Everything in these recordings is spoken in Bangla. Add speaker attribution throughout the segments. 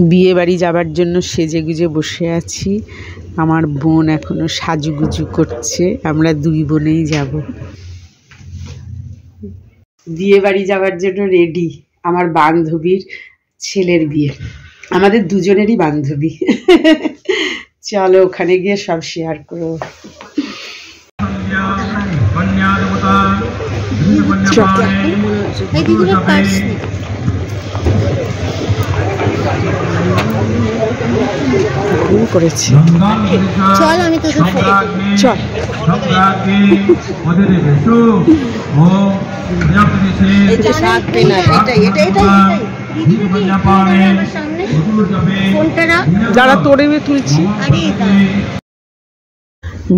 Speaker 1: বিয়ে বাড়ি যাবার জন্য সেজে গুজে বসে আছি। আমার বোন এখনো সাজুগুজু করছে। আমরা দুই বোনেই যাব বিয়ে বাড়ি যাবার জন্য রেডি। আমার বান্ধবীর ছেলের বিয়ে, আমাদের দুজনেরই বান্ধবী। চলো ওখানে গিয়ে সব শেয়ার করো। করেছি চল, আমি তো চল। যারা তোরে তুলছি।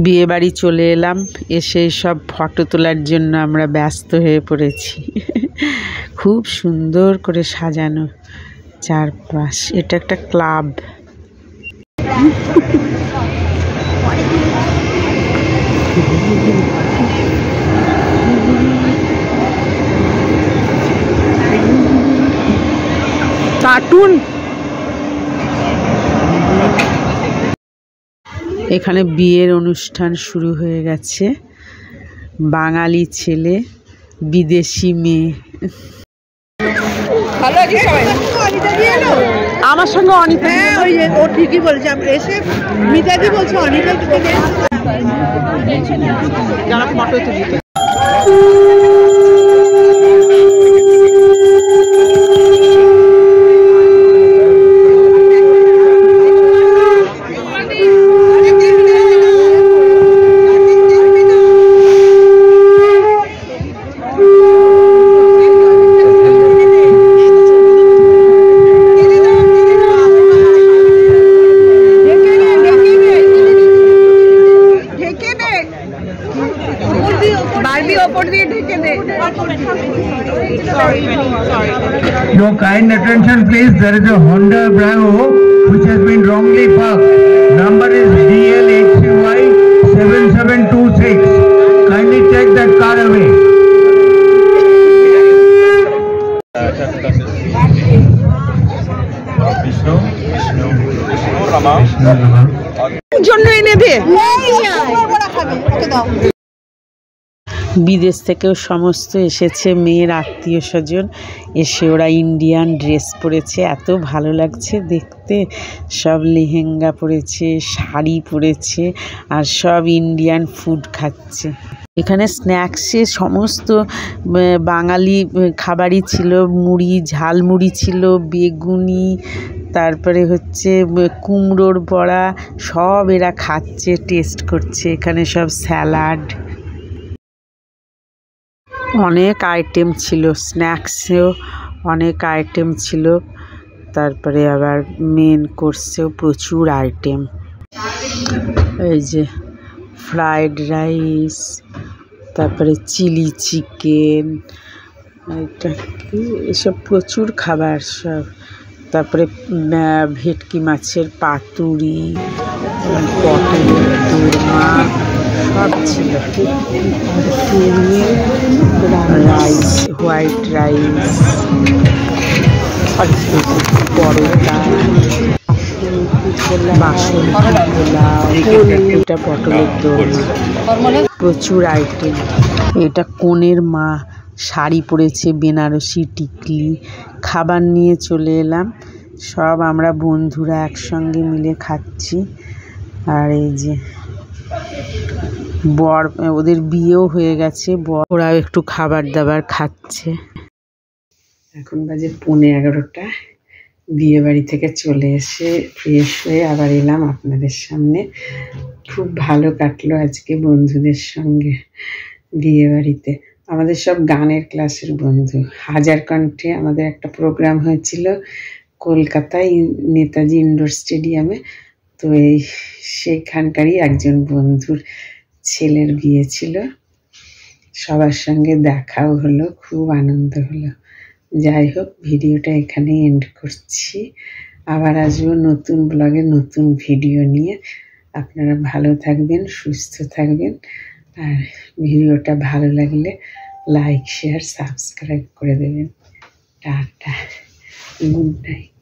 Speaker 1: বিয়ে বাড়ি চলে এলাম, এসে সব ফটো তোলার জন্য আমরা ব্যস্ত হয়ে পড়েছি। খুব সুন্দর করে সাজানো চারপাশ। এটা একটা ক্লাব। কার্টুন। এখানে বিয়ের অনুষ্ঠান শুরু হয়ে গেছে। বাঙালি ছেলে, বিদেশি মেয়ে। আমার সঙ্গে অনিতা,
Speaker 2: ও ঠিকই বলছে। এসে মিতাদি বলছে অনিতা
Speaker 1: যারা ফটো তুলতে।
Speaker 3: Your kind attention please, there is a Honda Bravo which has been wrongly parked. Number is DL8CY 7726. Kindly take that car away.
Speaker 1: জন্য এনে দে। বিদেশ থেকেও সমস্ত এসেছে, মেয়ের আত্মীয় স্বজন এসে ওরা ইন্ডিয়ান ড্রেস পরেছে। এত ভালো লাগছে দেখতে। সব লেহেঙ্গা পরেছে, শাড়ি পরেছে, আর সব ইন্ডিয়ান ফুড খাচ্ছে। এখানে স্ন্যাক্সে সমস্ত বাঙালি খাবারই ছিল। মুড়ি, ঝালমুড়ি ছিল, বেগুনি, তারপরে হচ্ছে কুমড়োর বড়া, সব এরা খাচ্ছে, টেস্ট করছে। এখানে সব স্যালাড, অনেক আইটেম ছিল। স্ন্যাক্সেও অনেক আইটেম ছিল। তারপরে আবার মেন কোর্সেও প্রচুর আইটেম। এই যে ফ্রাইড রাইস, তারপরে চিলি চিকেন, এটা কি, এসব প্রচুর খাবার সব। তারপরে ভেটকি মাছের পাতুরি, পটলের দোরমা সব ছিল। রাইস, হোয়াইট রাইস, পরোটা, বাসন্তী পোলাও, এটা পটলের দোরমা, প্রচুর আইটেম। এটা কনের মা শাড়ি পরেছে, বেনারসি টিকলি। খাবার নিয়ে চলে এলাম। সব আমরা বন্ধুরা একসঙ্গে মিলে খাচ্ছি। আর এই যে বর, ওদের বিয়েও হয়ে গেছে, ওরাও একটু খাবার দাবার খাচ্ছে। এখন বাজে 11:15। বিয়ে বাড়ি থেকে চলে এসে ফ্রেশ হয়ে আবার এলাম আপনাদের সামনে। খুব ভালো কাটলো আজকে বন্ধুদের সঙ্গে বিয়ে বাড়িতে। আমাদের সব গানের ক্লাসের বন্ধু। হাজারকণ্ঠে আমাদের একটা প্রোগ্রাম হয়েছিল কলকাতায়, নেতাজি ইন্ডোর স্টেডিয়ামে। তো সেইখানকারই একজন বন্ধুর ছেলের বিয়ে ছিল। সবার সঙ্গে দেখাও হলো, খুব আনন্দ হলো। যাই হোক, ভিডিওটা এখানে এন্ড করছি। আবার আসবো নতুন ব্লগে নতুন ভিডিও নিয়ে। আপনারা ভালো থাকবেন, সুস্থ থাকবেন। আর ভিডিওটা ভালো লাগলে লাইক, শেয়ার, সাবস্ক্রাইব করে দেবেন। Tata, good night.